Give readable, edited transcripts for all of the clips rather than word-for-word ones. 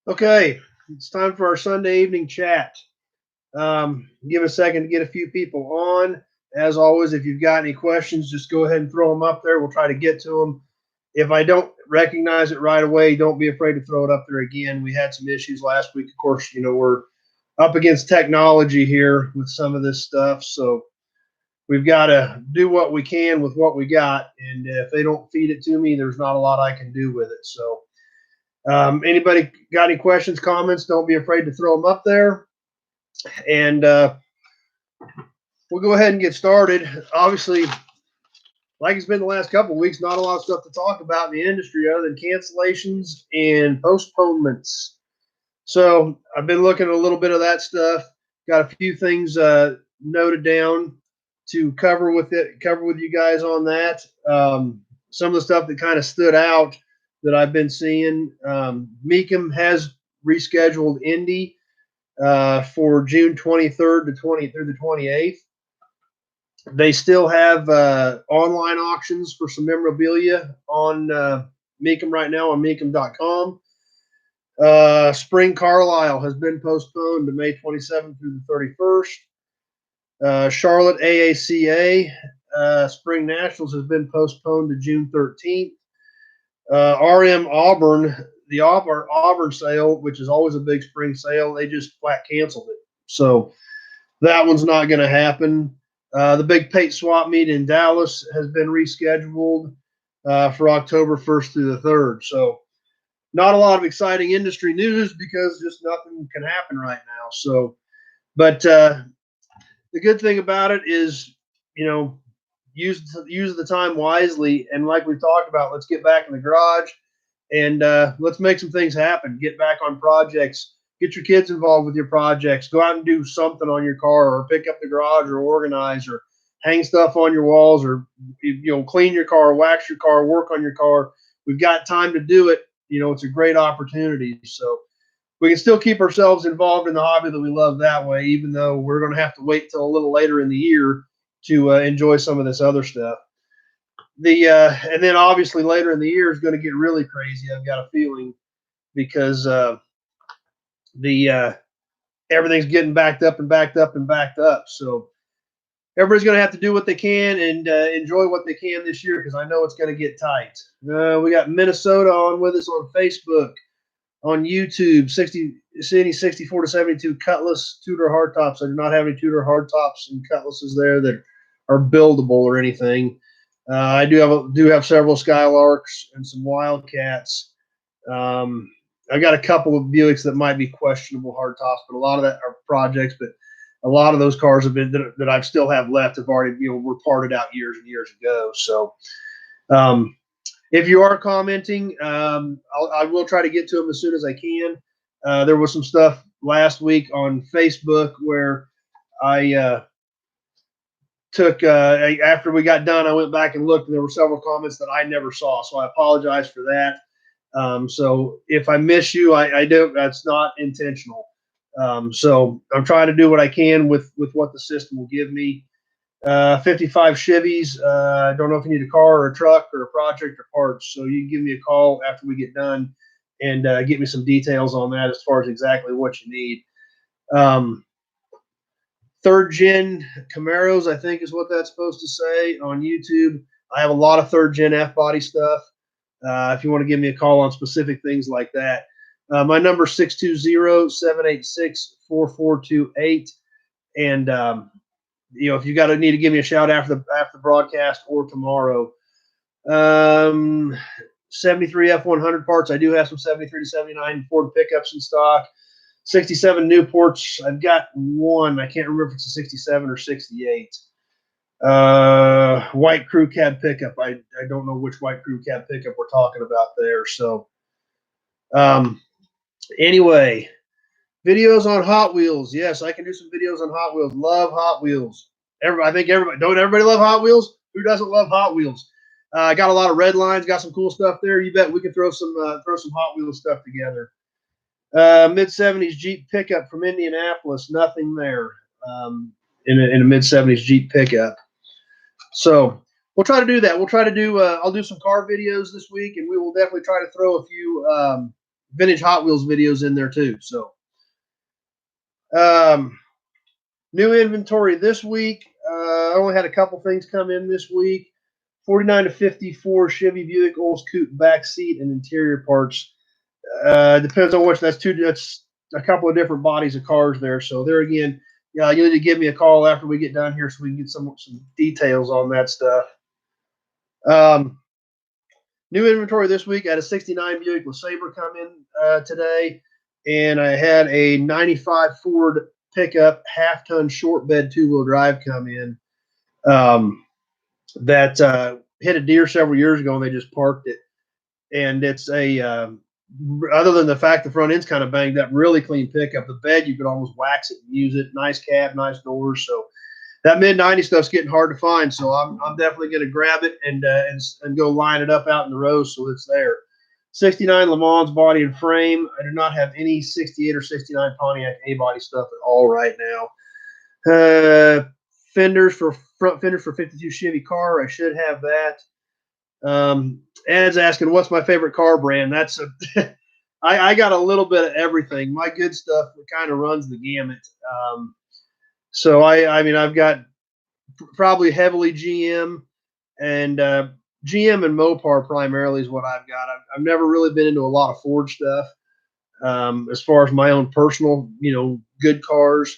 Okay, it's time for our Sunday evening chat. Give a second to get a few people on. As always, if you've got any questions, just go ahead and throw them up there. We'll try to get to them. If I don't recognize it right away, don't be afraid to throw it up there again. We had some issues last week. Of course, we're up against technology here with some of this stuff. So we've got to do what we can with what we got. And if they don't feed it to me, there's not a lot I can do with it. So anybody got any questions, comments, don't be afraid to throw them up there. And we'll go ahead and get started. Obviously, like it's been the last couple of weeks, not a lot of stuff to talk about in the industry other than cancellations and postponements. So I've been looking at a little bit of that stuff. Got a few things noted down to cover with you guys on that. Some of the stuff that kind of stood out that I've been seeing. Mecum has rescheduled Indy for June 23rd to 20 through the 28th. They still have online auctions for some memorabilia on Mecum right now on Mecum.com. Spring Carlisle has been postponed to May 27th through the 31st. Charlotte AACA Spring Nationals has been postponed to June 13th. RM Auburn, the Auburn sale, which is always a big spring sale, they just flat canceled it. So that one's not going to happen. The big Pate Swap meet in Dallas has been rescheduled for October 1st through the 3rd. So not a lot of exciting industry news because just nothing can happen right now. So, but the good thing about it is, use the time wisely. And like we talked about, let's get back in the garage and let's make some things happen. Get back on projects. Get your kids involved with your projects. Go out and do something on your car, or pick up the garage, or organize, or hang stuff on your walls, or clean your car, wax your car, work on your car. We've got time to do it. It's a great opportunity. So we can still keep ourselves involved in the hobby that we love that way, even though we're going to have to wait till a little later in the year to enjoy some of this other stuff. And then obviously later in the year is going to get really crazy. I've got a feeling because everything's getting backed up and backed up and backed up. So everybody's going to have to do what they can and enjoy what they can this year because I know it's going to get tight. We got Minnesota on with us on Facebook, on YouTube, 60 City 64 to 72 Cutlass Tudor hardtops. I do not have any Tudor hardtops and Cutlasses there that are buildable or anything. I do have several Skylarks and some Wildcats. I got a couple of Buicks that might be questionable hardtops, but a lot of that are projects. But a lot of those cars have been that I still have left have already were parted out years and years ago. So if you are commenting, I will try to get to them as soon as I can. There was some stuff last week on Facebook where I took after we got done, I went back and looked, and there were several comments that I never saw. So I apologize for that. So if I miss you, I don't. That's not intentional. So I'm trying to do what I can with what the system will give me. 55 Chevys. I don't know if you need a car or a truck or a project or parts. So you can give me a call after we get done and get me some details on that as far as exactly what you need. Third gen Camaros, I think is what that's supposed to say on YouTube. I have a lot of third gen F body stuff. If you want to give me a call on specific things like that. My number is 620-786-4428. And if you need to give me a shout after the broadcast or tomorrow. 73 F100 parts. I do have some 73 to 79 Ford pickups in stock. 67 Newports. I've got one. I can't remember if it's a 67 or 68. White crew cab pickup. I don't know which white crew cab pickup we're talking about there. So, anyway, videos on Hot Wheels. Yes, I can do some videos on Hot Wheels. Love Hot Wheels. I think everybody. Don't everybody love Hot Wheels? Who doesn't love Hot Wheels? Got a lot of red lines. Got some cool stuff there. You bet we can throw some Hot Wheels stuff together. Mid-70s Jeep pickup from Indianapolis. Nothing there in a mid-70s Jeep pickup. So we'll try to do that. We'll try to do. I'll do some car videos this week, and we will definitely try to throw a few vintage Hot Wheels videos in there too. So, new inventory this week. I only had a couple things come in this week. 49 to 54 Chevy Buick Olds Coupe back seat and interior parts. Depends on which. That's a couple of different bodies of cars there. So there again, you need to give me a call after we get done here so we can get some details on that stuff. New inventory this week. I had a 69 Buick LeSabre come in today, and I had a 95 Ford pickup half-ton short bed two-wheel drive come in that hit a deer several years ago, and they just parked it. And it's a other than the fact the front end's kind of banged up, really clean pickup. The bed, you could almost wax it and use it. Nice cab, nice doors. So that mid-90 stuff's getting hard to find. So I'm definitely going to grab it and go line it up out in the row so it's there. 69 Le Mans body and frame. I do not have any 68 or 69 Pontiac A-body stuff at all right now. Front fenders for 52 Chevy car. I should have that. Ed's asking, what's my favorite car brand? That's I got a little bit of everything. My good stuff kind of runs the gamut. So I mean, I've got probably heavily GM and GM and Mopar primarily is what I've got. I've never really been into a lot of Ford stuff as far as my own personal, good cars.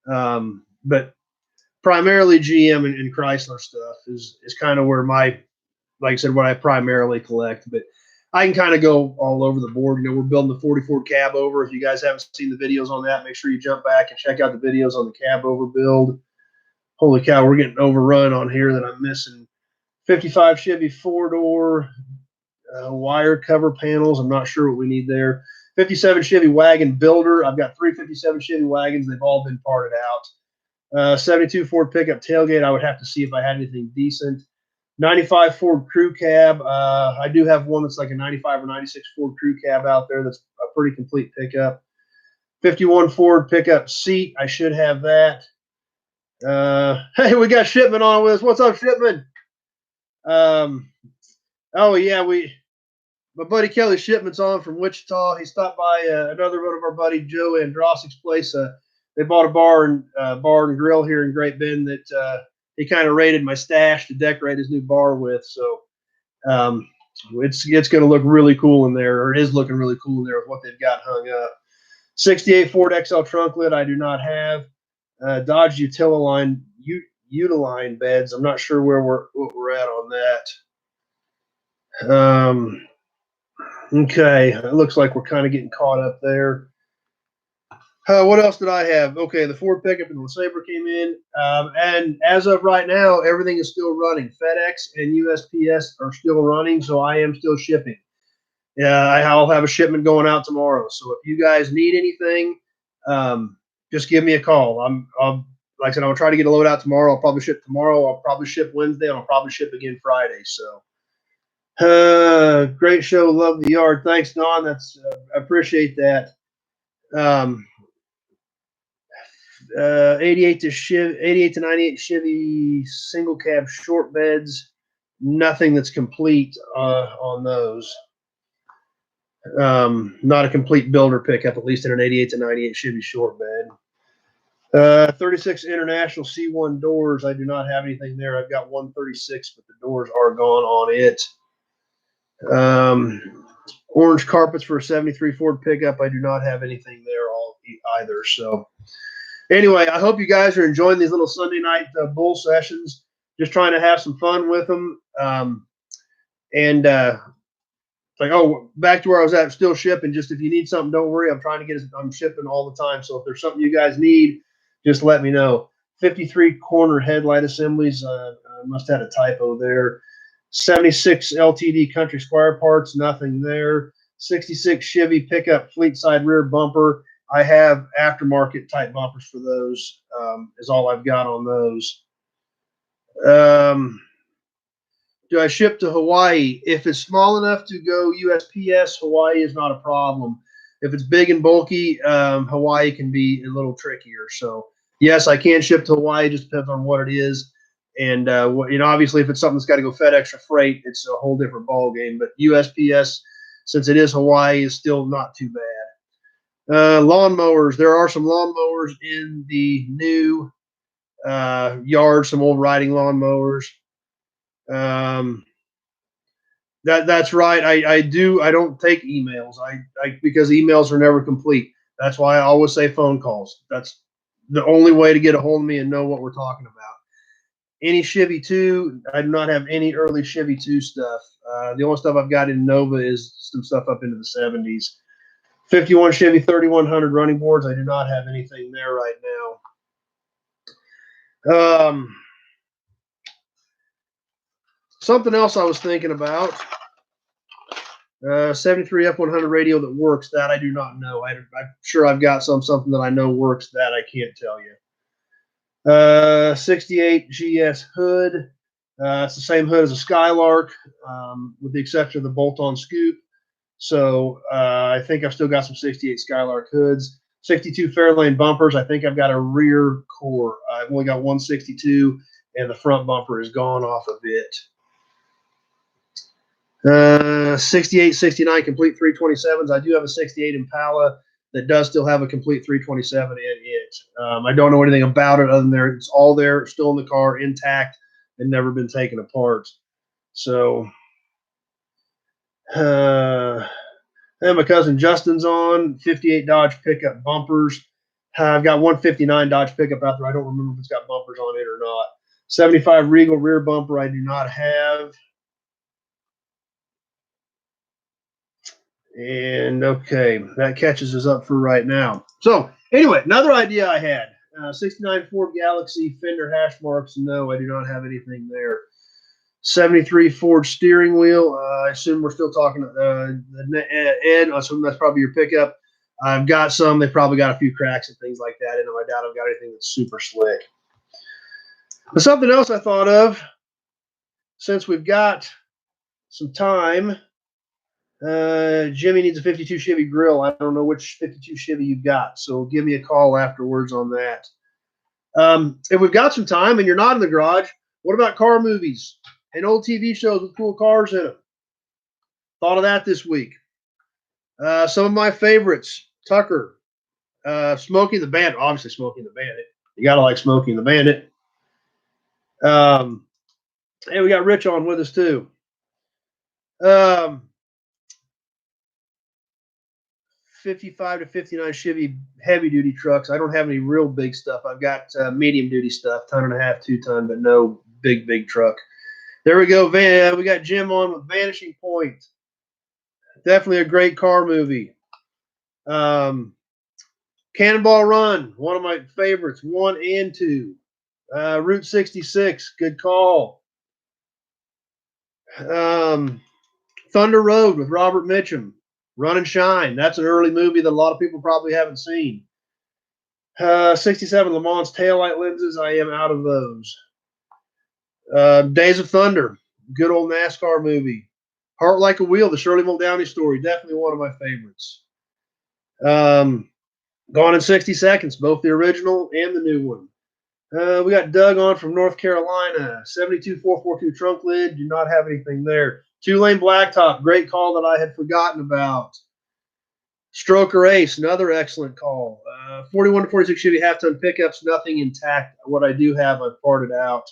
But primarily GM and Chrysler stuff is kind of where like I said, what I primarily collect, but I can kind of go all over the board. We're building the 40 Ford cab over. If you guys haven't seen the videos on that, make sure you jump back and check out the videos on the cab over build. Holy cow, we're getting overrun on here that I'm missing. 55 Chevy 4-door, wire cover panels. I'm not sure what we need there. 57 Chevy wagon builder. I've got 3 57 Chevy wagons. They've all been parted out. 72 Ford pickup tailgate. I would have to see if I had anything decent. 95 Ford crew cab. I do have one that's like a 95 or 96 Ford crew cab out there. That's a pretty complete pickup. 51 Ford pickup seat. I should have that. Hey, we got Shipman on with us. What's up, Shipman? Oh yeah, my buddy Kelly Shipman's on from Wichita. He stopped by another one of our buddy Joe Androsik's place. They bought a bar and grill here in Great Bend that he kind of raided my stash to decorate his new bar with. So it's going to look really cool in there, or it is looking really cool in there with what they've got hung up. 68 Ford XL trunk lid I do not have. Dodge Utiline beds. I'm not sure what we're at on that. Okay, it looks like we're kind of getting caught up there. What else did I have? Okay, the Ford pickup and the LeSabre came in. And as of right now, everything is still running. FedEx and USPS are still running, so I am still shipping. I'll have a shipment going out tomorrow. So if you guys need anything, just give me a call. Like I said, I'll try to get a load out tomorrow. I'll probably ship tomorrow. I'll probably ship Wednesday, and I'll probably ship again Friday. So, great show. Love the yard. Thanks, Don. I appreciate that. 88 to 98 Chevy single cab short beds. Nothing that's complete on those. Not a complete builder pickup, at least in an 88 to 98 Chevy short bed. 36 International C1 doors. I do not have anything there. I've got 136, but the doors are gone on it. Orange carpets for a 73 Ford pickup. I do not have anything there either. So anyway, I hope you guys are enjoying these little Sunday night bull sessions. Just trying to have some fun with them. Back to where I was at, still shipping. Just if you need something, don't worry. I'm shipping all the time. So if there's something you guys need, just let me know. 53 corner headlight assemblies. I must have had a typo there. 76 LTD Country Squire parts, nothing there. 66 Chevy pickup fleet side rear bumper. I have aftermarket type bumpers for those. Is all I've got on those. Do I ship to Hawaii? If it's small enough to go USPS, Hawaii is not a problem. If it's big and bulky, Hawaii can be a little trickier. So yes, I can ship to Hawaii. It just depends on what it is. And obviously, if it's something that's got to go FedEx or freight, it's a whole different ball game. But USPS, since it is Hawaii, is still not too bad. Lawnmowers. There are some lawnmowers in the new yard, some old riding lawnmowers. That's right. I don't take emails. Because emails are never complete. That's why I always say phone calls. That's the only way to get a hold of me and know what we're talking about. Any Chevy 2, I do not have any early Chevy 2 stuff. The only stuff I've got in Nova is some stuff up into the 70s. 51 Chevy 3100 running boards, I do not have anything there right now. Something else I was thinking about. 73 F100 radio that works, that I do not know. I'm sure I've got something that I know works that I can't tell you. 68 GS hood. It's the same hood as a Skylark, with the exception of the bolt-on scoop. So I think I've still got some 68 Skylark hoods. 62 Fairlane bumpers. I think I've got a rear core. I've only got 162, and the front bumper is gone off a bit. 68, 69 complete 327s. I do have a 68 Impala that does still have a complete 327 in it. I don't know anything about it other than it's all there, still in the car, intact, and never been taken apart. So, and my cousin Justin's on 58 Dodge pickup bumpers. I've got 159 Dodge pickup out there. I don't remember if it's got bumpers on it or not. 75 Regal rear bumper I do not have. And okay, that catches us up for right now. So anyway, another idea I had, 69 Ford Galaxy fender hash marks. No, I do not have anything there. 73 Ford steering wheel. I assume we're still talking Ed. I assume that's probably your pickup. I've got some. They probably got a few cracks and things like that in them. I doubt I've got anything that's super slick. But something else I thought of, since we've got some time, Jimmy needs a 52 Chevy grill. I don't know which 52 Chevy you've got, so give me a call afterwards on that. If we've got some time and you're not in the garage, what about car movies and old TV shows with cool cars in them? Thought of that this week. Some of my favorites: Tucker, Smokey the Bandit. Obviously, Smokey the Bandit. You gotta like Smokey and the Bandit. And we got Rich on with us too. 55 to 59 Chevy heavy duty trucks. I don't have any real big stuff. I've got medium duty stuff, 1.5 ton, 2 ton, but no big truck. There we go. We got Jim on with Vanishing Point. Definitely a great car movie. Cannonball Run, one of my favorites, 1 and 2. Route 66, good call. Thunder Road with Robert Mitchum. Run and Shine. That's an early movie that a lot of people probably haven't seen. 67 Le Mans taillight lenses. I am out of those. Days of Thunder. Good old NASCAR movie. Heart Like a Wheel. The Shirley Muldowney story. Definitely one of my favorites. Gone in 60 Seconds. Both the original and the new one. We got Doug on from North Carolina. 72 442 trunk lid. Do not have anything there. 2-lane blacktop, great call that I had forgotten about. Stroker Ace, another excellent call. 41 to 46 Chevy half-ton pickups, nothing intact. What I do have, I've parted out.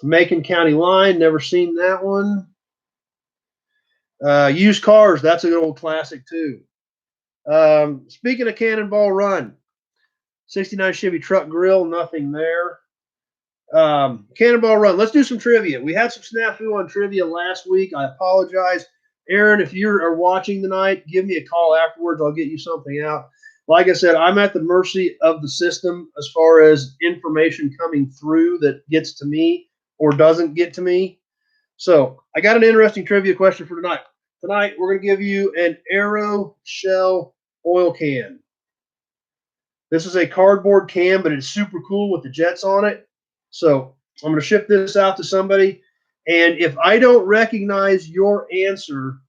Macon County Line, never seen that one. Used Cars, that's a good old classic too. Speaking of Cannonball Run, 69 Chevy truck grill, nothing there. Cannonball Run. Let's do some trivia. We had some snafu on trivia last week. I apologize. Aaron, if you are watching tonight, give me a call afterwards. I'll get you something out. Like I said, I'm at the mercy of the system as far as information coming through that gets to me or doesn't get to me. So I got an interesting trivia question for tonight. Tonight, we're going to give you an Aero Shell oil can. This is a cardboard can, but it's super cool with the jets on it. So I'm going to ship this out to somebody. And if I don't recognize your answer,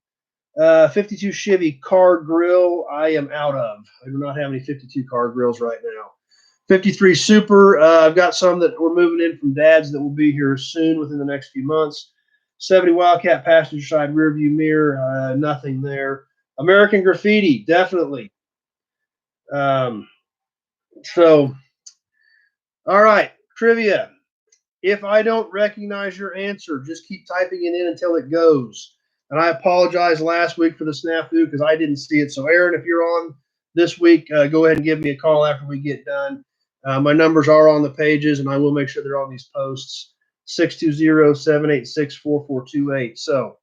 52 Chevy car grill, I am out of. I do not have any 52 car grills right now. 53 Super, I've got some that we're moving in from Dad's that will be here soon within the next few months. 70 Wildcat passenger side rear view mirror, nothing there. American Graffiti, definitely. So, all right, trivia. If I don't recognize your answer, just keep typing it in until it goes. And I apologize last week for the snafu because I didn't see it. So, Aaron, if you're on this week, go ahead and give me a call after we get done. My numbers are on the pages, and I will make sure they're on these posts. 620-786-4428. So,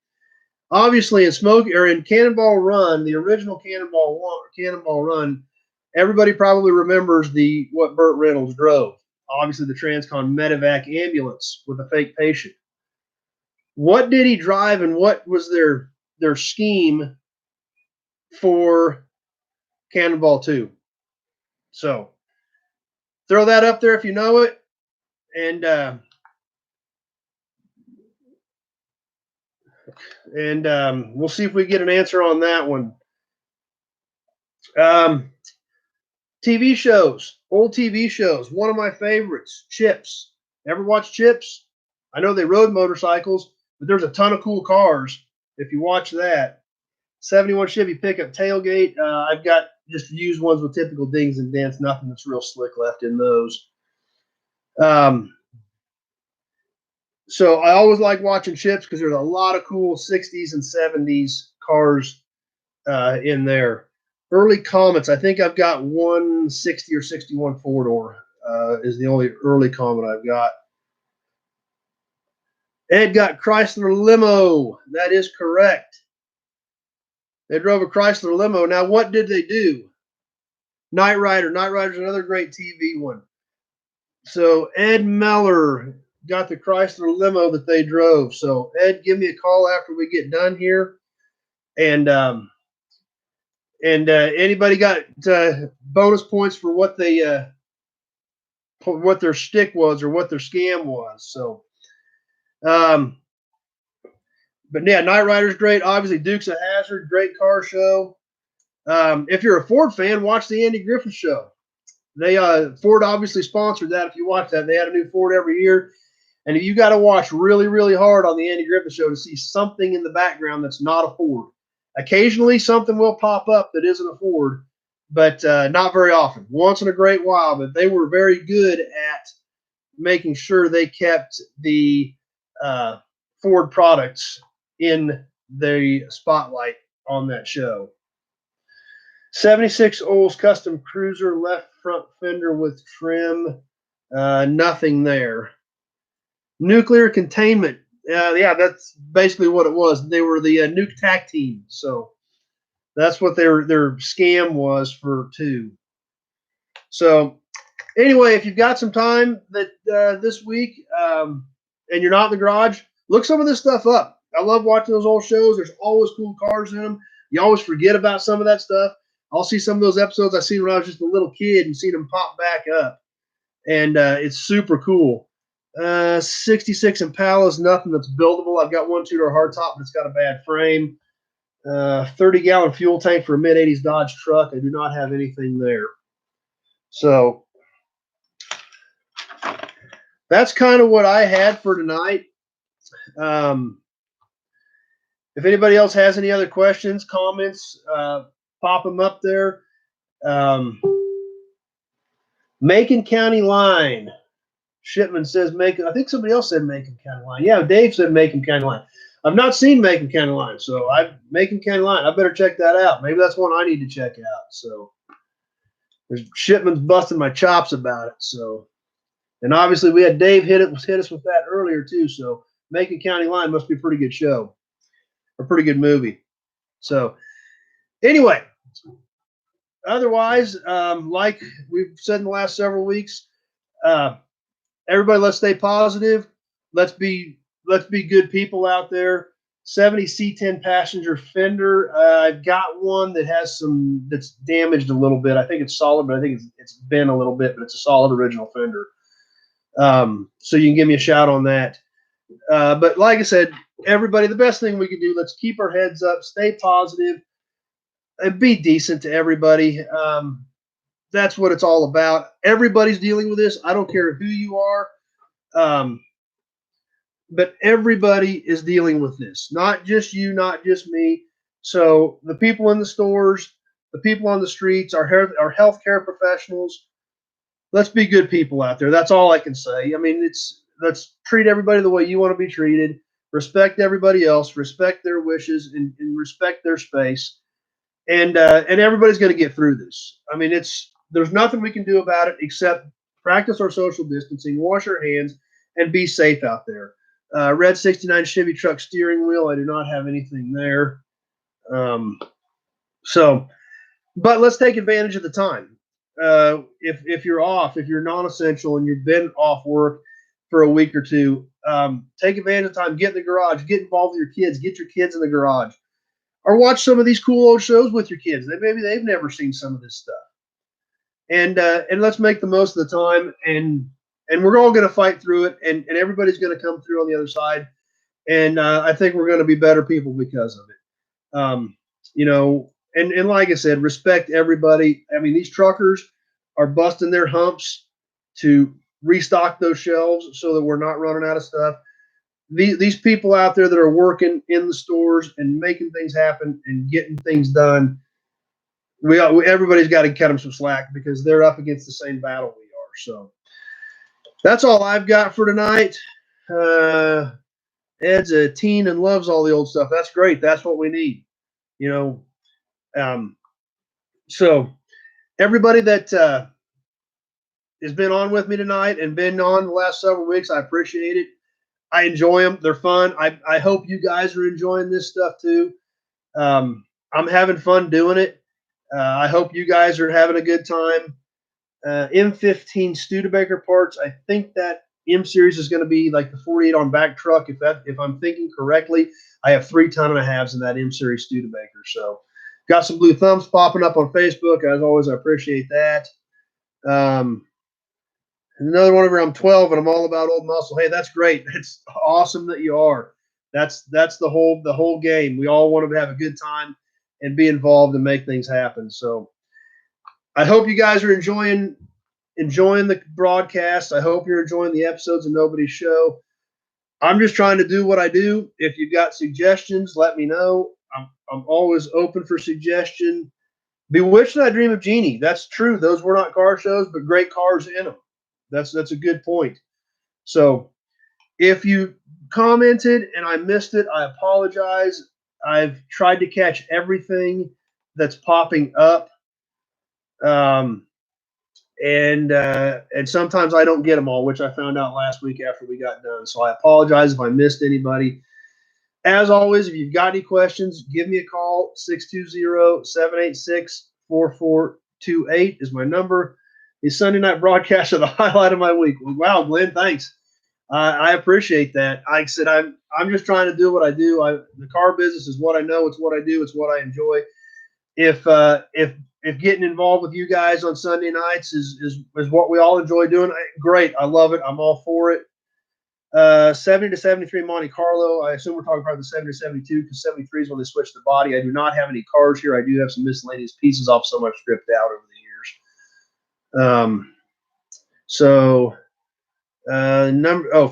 obviously, in Cannonball Run, the original Cannonball Run, everybody probably remembers what Burt Reynolds drove. Obviously, the Transcon Medevac ambulance with a fake patient. What did he drive, and what was their scheme for Cannonball 2? So throw that up there if you know it, and we'll see if we get an answer on that one. TV shows, old TV shows. One of my favorites, Chips. Ever watch Chips? I know they rode motorcycles, but there's a ton of cool cars if you watch that. 71 Chevy pickup tailgate. I've got just used ones with typical dings and dents. Nothing that's real slick left in those. So I always like watching Chips because there's a lot of cool 60s and 70s cars in there. Early Comets. I think I've got 160 or 61 four-door is the only early Comet I've got. Ed got Chrysler limo. That is correct. They drove a Chrysler limo. Now, what did they do? Knight Rider. Knight Rider's another great TV one. So Ed Meller got the Chrysler limo that they drove. So Ed, give me a call after we get done here. And anybody got bonus points for what their stick was or what their scam was. So, but yeah, Knight Rider's great. Obviously, Dukes of Hazzard, great car show. If you're a Ford fan, watch the Andy Griffith Show. They Ford obviously sponsored that. If you watch that, they had a new Ford every year, and you got to watch really, really hard on the Andy Griffith Show to see something in the background that's not a Ford. Occasionally, something will pop up that isn't a Ford, but not very often. Once in a great while, but they were very good at making sure they kept the Ford products in the spotlight on that show. 76 Olds Custom Cruiser, left front fender with trim. Nothing there. Nuclear Containment. Yeah, that's basically what it was. They were the nuke tac team. So that's what their scam was for 2. So anyway, if you've got some time this week and you're not in the garage, look some of this stuff up. I love watching those old shows. There's always cool cars in them. You always forget about some of that stuff. I'll see some of those episodes I seen when I was just a little kid and seen them pop back up. And it's super cool. 66 Impala's nothing that's buildable. I've got one 2-door hardtop that's got a bad frame. 30-gallon fuel tank for a mid-80s Dodge truck. I do not have anything there. So that's kind of what I had for tonight. If anybody else has any other questions, comments, pop them up there. Macon County line. Shipman says Macon. I think somebody else said Macon County line. Yeah, Dave said Macon County line. I've not seen Macon County line, so Macon County line. I better check that out. Maybe that's one I need to check out. So there's Shipman's busting my chops about it. So, and obviously we had Dave hit us with that earlier too. So Macon County line must be a pretty good show, a pretty good movie. So anyway, otherwise, like we've said in the last several weeks, everybody, let's stay positive. Let's be good people out there. 70 C10 passenger fender. I've got one that has that's damaged a little bit. I think it's solid, but I think it's bent a little bit, but it's a solid original fender. So you can give me a shout on that. But like I said, everybody, the best thing we can do, let's keep our heads up, stay positive, and be decent to everybody. That's what it's all about. Everybody's dealing with this. I don't care who you are. but everybody is dealing with this, not just you, not just me. So the people in the stores, the people on the streets, our healthcare professionals, let's be good people out there. That's all I can say. I mean, let's treat everybody the way you want to be treated. Respect everybody else. Respect their wishes and respect their space. And everybody's going to get through this. I mean, there's nothing we can do about it except practice our social distancing, wash our hands, and be safe out there. Red 69 Chevy truck steering wheel. I do not have anything there. Um, so, but let's take advantage of the time. If you're off, if you're non-essential and you've been off work for a week or two, take advantage of the time. Get in the garage. Get involved with your kids. Get your kids in the garage, or watch some of these cool old shows with your kids. Maybe they've never seen some of this stuff. And let's make the most of the time. And we're all going to fight through it. And everybody's going to come through on the other side. And I think we're going to be better people because of it. You know, and like I said, respect everybody. I mean, these truckers are busting their humps to restock those shelves so that we're not running out of stuff. These people out there that are working in the stores and making things happen and getting things done, everybody's got to cut them some slack because they're up against the same battle we are. So that's all I've got for tonight. Ed's a teen and loves all the old stuff. That's great. That's what we need. You know, so everybody that has been on with me tonight and been on the last several weeks, I appreciate it. I enjoy them. They're fun. I hope you guys are enjoying this stuff too. I'm having fun doing it. I hope you guys are having a good time. M15 Studebaker parts. I think that M series is going to be like the 48 on back truck. If I'm thinking correctly, I have 3 ton and a halves in that M series Studebaker. So got some blue thumbs popping up on Facebook. As always, I appreciate that. Another one over. I'm 12 and I'm all about old muscle. Hey, that's great. It's awesome that you are. That's the whole game. We all want to have a good time and be involved and make things happen. So I hope you guys are enjoying the broadcast. I hope you're enjoying the episodes of Nobody's Show. I'm just trying to do what I do. If you've got suggestions, let me know. I'm always open for suggestion. Bewitched and I Dream of Jeannie. That's true. Those were not car shows, but great cars in them. That's a good point. So if you commented and I missed it, I apologize. I've tried to catch everything that's popping up. And sometimes I don't get them all, which I found out last week after we got done. So I apologize if I missed anybody. As always, if you've got any questions, give me a call. 620-786-4428 is my number. The Sunday night broadcast are the highlight of my week. Wow, Glenn, thanks. I appreciate that. Like I said, I'm just trying to do what I do. The car business is what I know. It's what I do. It's what I enjoy. If getting involved with you guys on Sunday nights is what we all enjoy doing, great. I love it. I'm all for it. 70 to 73 Monte Carlo. I assume we're talking about the 70 to 72 because 73 is when they switch the body. I do not have any cars here. I do have some miscellaneous pieces off some I've stripped out over the years.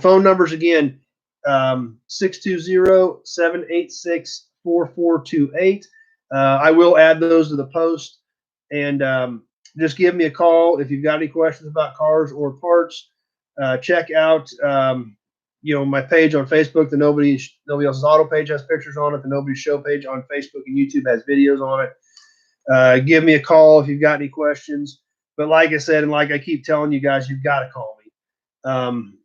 Phone numbers again, 620-786-4428. I will add those to the post, and just give me a call if you've got any questions about cars or parts. Check out my page on Facebook. The Nobody Else's Auto page has pictures on it. The Nobody Show page on Facebook and YouTube has videos on it. Give me a call if you've got any questions. But like I said, and like I keep telling you guys, you've got to call me.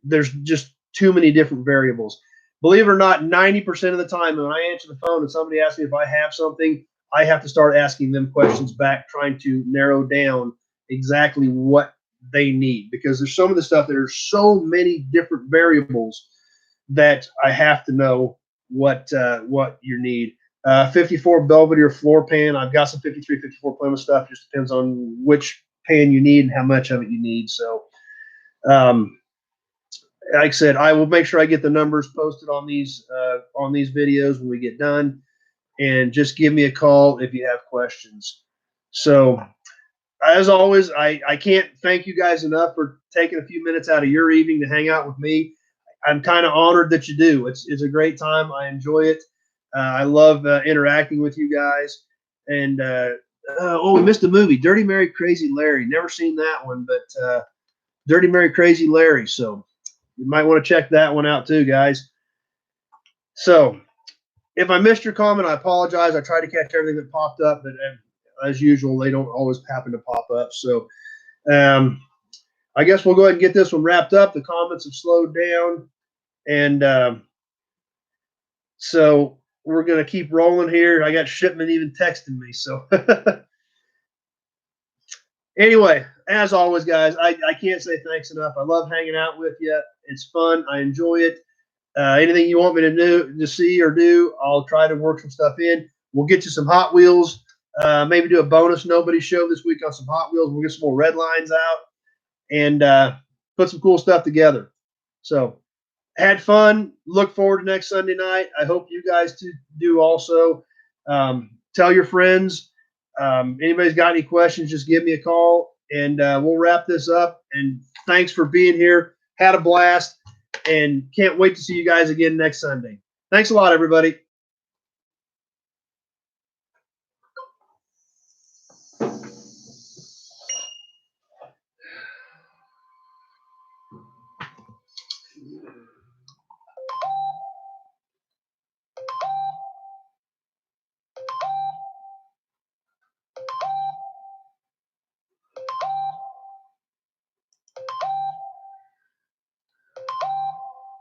There's just too many different variables. Believe it or not, 90% of the time when I answer the phone and somebody asks me if I have something, I have to start asking them questions back, trying to narrow down exactly what they need, because there's some of the stuff that are so many different variables that I have to know what you need. 54 Belvedere floor pan. I've got some 53, 54 Plymouth stuff. Just depends on which pan you need and how much of it you need. So, like I said, I will make sure I get the numbers posted on these videos when we get done, and just give me a call if you have questions. So, as always, I can't thank you guys enough for taking a few minutes out of your evening to hang out with me. I'm kind of honored that you do. It's a great time. I enjoy it. I love interacting with you guys. And we missed a movie, Dirty Mary Crazy Larry. Never seen that one, but Dirty Mary Crazy Larry. So you might want to check that one out too, guys. So if I missed your comment, I apologize. I tried to catch everything that popped up, but as usual, they don't always happen to pop up. So I guess we'll go ahead and get this one wrapped up. The comments have slowed down. And so we're going to keep rolling here. I got Shipman even texting me. So anyway, as always, guys, I can't say thanks enough. I love hanging out with you. It's fun. I enjoy it. Anything you want me to see or do, I'll try to work some stuff in. We'll get you some Hot Wheels. Maybe do a bonus Nobody show this week on some Hot Wheels. We'll get some more red lines out and put some cool stuff together. So had fun. Look forward to next Sunday night. I hope you guys do also. Tell your friends. Anybody's got any questions, just give me a call, and we'll wrap this up. And thanks for being here. Had a blast, and can't wait to see you guys again next Sunday. Thanks a lot, everybody.